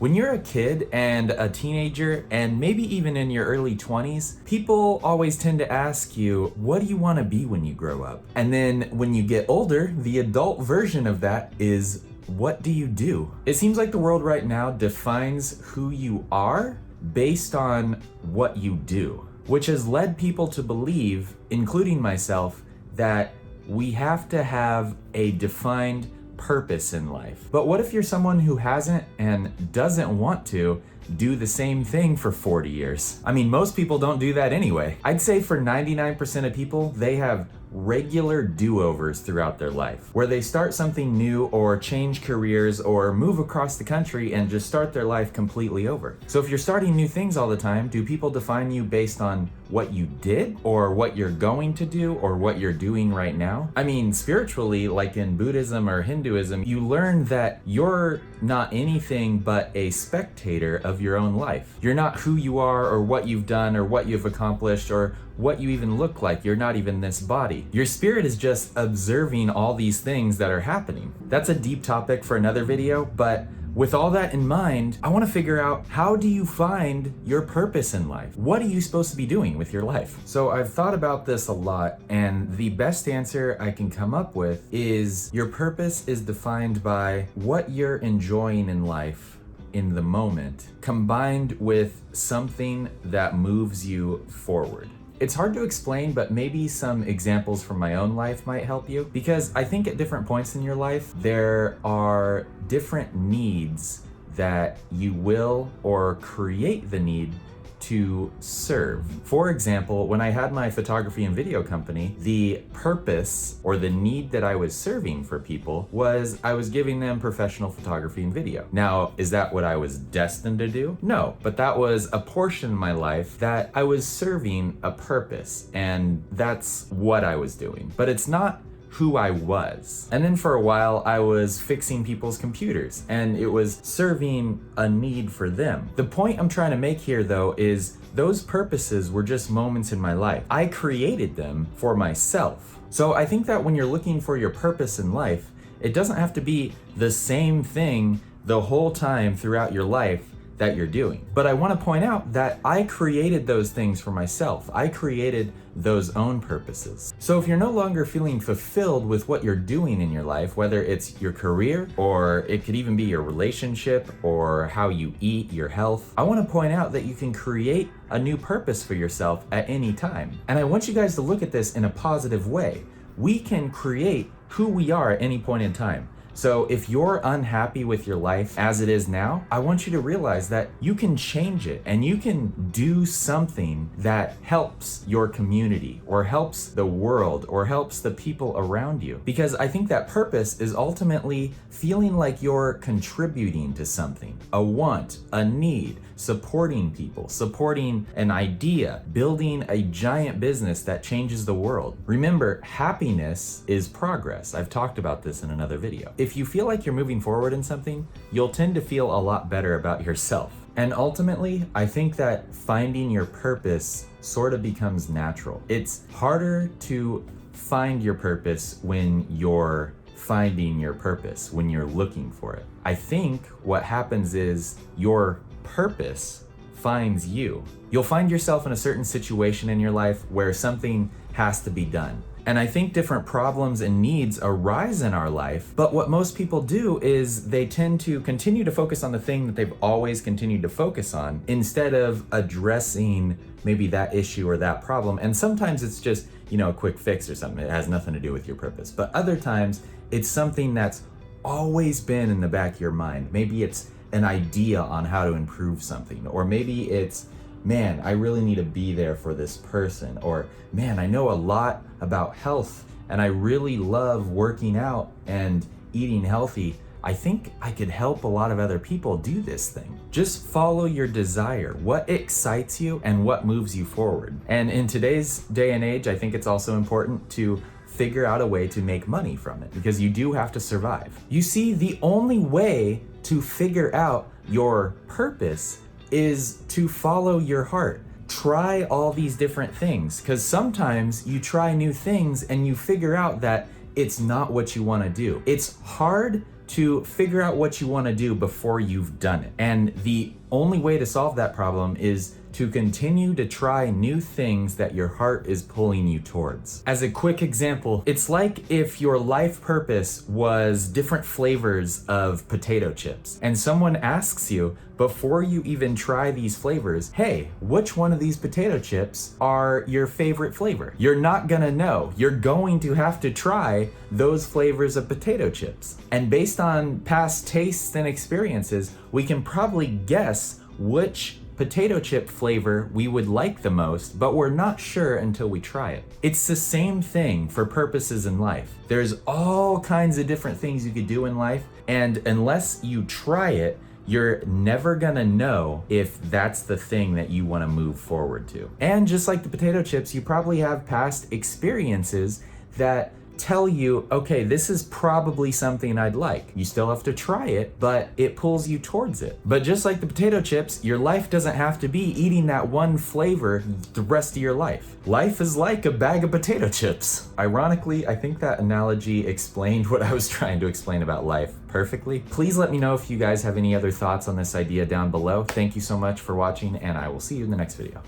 When you're a kid and a teenager, and maybe even in your early 20s, people always tend to ask you, what do you want to be when you grow up? And then when you get older, the adult version of that is, what do you do? It seems like the world right now defines who you are based on what you do, which has led people to believe, including myself, that we have to have a defined purpose in life. But what if you're someone who hasn't and doesn't want to do the same thing for 40 years? I mean, most people don't do that anyway. I'd say for 99% of people, they have regular do-overs throughout their life, where they start something new or change careers or move across the country and just start their life completely over. So if you're starting new things all the time, do people define you based on what you did or what you're going to do or what you're doing right now? I mean, spiritually, like in Buddhism or Hinduism, you learn that you're not anything but a spectator of your own life. You're not who you are or what you've done or what you've accomplished or what you even look like. You're not even this body. Your spirit is just observing all these things that are happening. That's a deep topic for another video, but with all that in mind, I want to figure out, how do you find your purpose in life? What are you supposed to be doing with your life? So I've thought about this a lot, and the best answer I can come up with is your purpose is defined by what you're enjoying in life in the moment, combined with something that moves you forward. It's hard to explain, but maybe some examples from my own life might help you, because I think at different points in your life, there are different needs that you will or create the need to serve. For example, when I had my photography and video company, the purpose or the need that I was serving for people was I was giving them professional photography and video. Now, is that what I was destined to do? No, but that was a portion of my life that I was serving a purpose, and that's what I was doing. But it's not who I was. And then for a while, I was fixing people's computers, and it was serving a need for them. The point I'm trying to make here, though, is those purposes were just moments in my life. I created them for myself. So I think that when you're looking for your purpose in life, it doesn't have to be the same thing the whole time throughout your life that you're doing. But I want to point out that I created those things for myself. I created those own purposes. So if you're no longer feeling fulfilled with what you're doing in your life, whether it's your career or it could even be your relationship or how you eat, your health, I want to point out that you can create a new purpose for yourself at any time. And I want you guys to look at this in a positive way. We can create who we are at any point in time. So if you're unhappy with your life as it is now, I want you to realize that you can change it, and you can do something that helps your community or helps the world or helps the people around you. Because I think that purpose is ultimately feeling like you're contributing to something, a want, a need, supporting people, supporting an idea, building a giant business that changes the world. Remember, happiness is progress. I've talked about this in another video. If you feel like you're moving forward in something, you'll tend to feel a lot better about yourself. And ultimately, I think that finding your purpose sort of becomes natural. It's harder to find your purpose when you're finding your purpose, when you're looking for it. I think what happens is your purpose finds you. You'll find yourself in a certain situation in your life where something has to be done. And I think different problems and needs arise in our life, but what most people do is they tend to continue to focus on the thing that they've always continued to focus on instead of addressing maybe that issue or that problem. And sometimes it's just, a quick fix or something. It has nothing to do with your purpose. But other times it's something that's always been in the back of your mind. Maybe it's an idea on how to improve something, or maybe it's, man, I really need to be there for this person, or man, I know a lot about health and I really love working out and eating healthy. I think I could help a lot of other people do this thing. Just follow your desire, what excites you and what moves you forward. And in today's day and age, I think it's also important to figure out a way to make money from it, because you do have to survive. You see, the only way to figure out your purpose is to follow your heart. Try all these different things, because sometimes you try new things and you figure out that it's not what you want to do. It's hard to figure out what you want to do before you've done it. And the only way to solve that problem is to continue to try new things that your heart is pulling you towards. As a quick example, it's like if your life purpose was different flavors of potato chips, and someone asks you before you even try these flavors, hey, which one of these potato chips are your favorite flavor? You're not gonna know. You're going to have to try those flavors of potato chips. And based on past tastes and experiences, we can probably guess which potato chip flavor we would like the most, but we're not sure until we try it. It's the same thing for purposes in life. There's all kinds of different things you could do in life, and unless you try it, you're never gonna know if that's the thing that you wanna move forward to. And just like the potato chips, you probably have past experiences that tell you, okay, this is probably something I'd like. You still have to try it, but it pulls you towards it. But just like the potato chips, your life doesn't have to be eating that one flavor the rest of your life. Life is like a bag of potato chips. Ironically, I think that analogy explained what I was trying to explain about life perfectly. Please let me know if you guys have any other thoughts on this idea down below. Thank you so much for watching, and I will see you in the next video.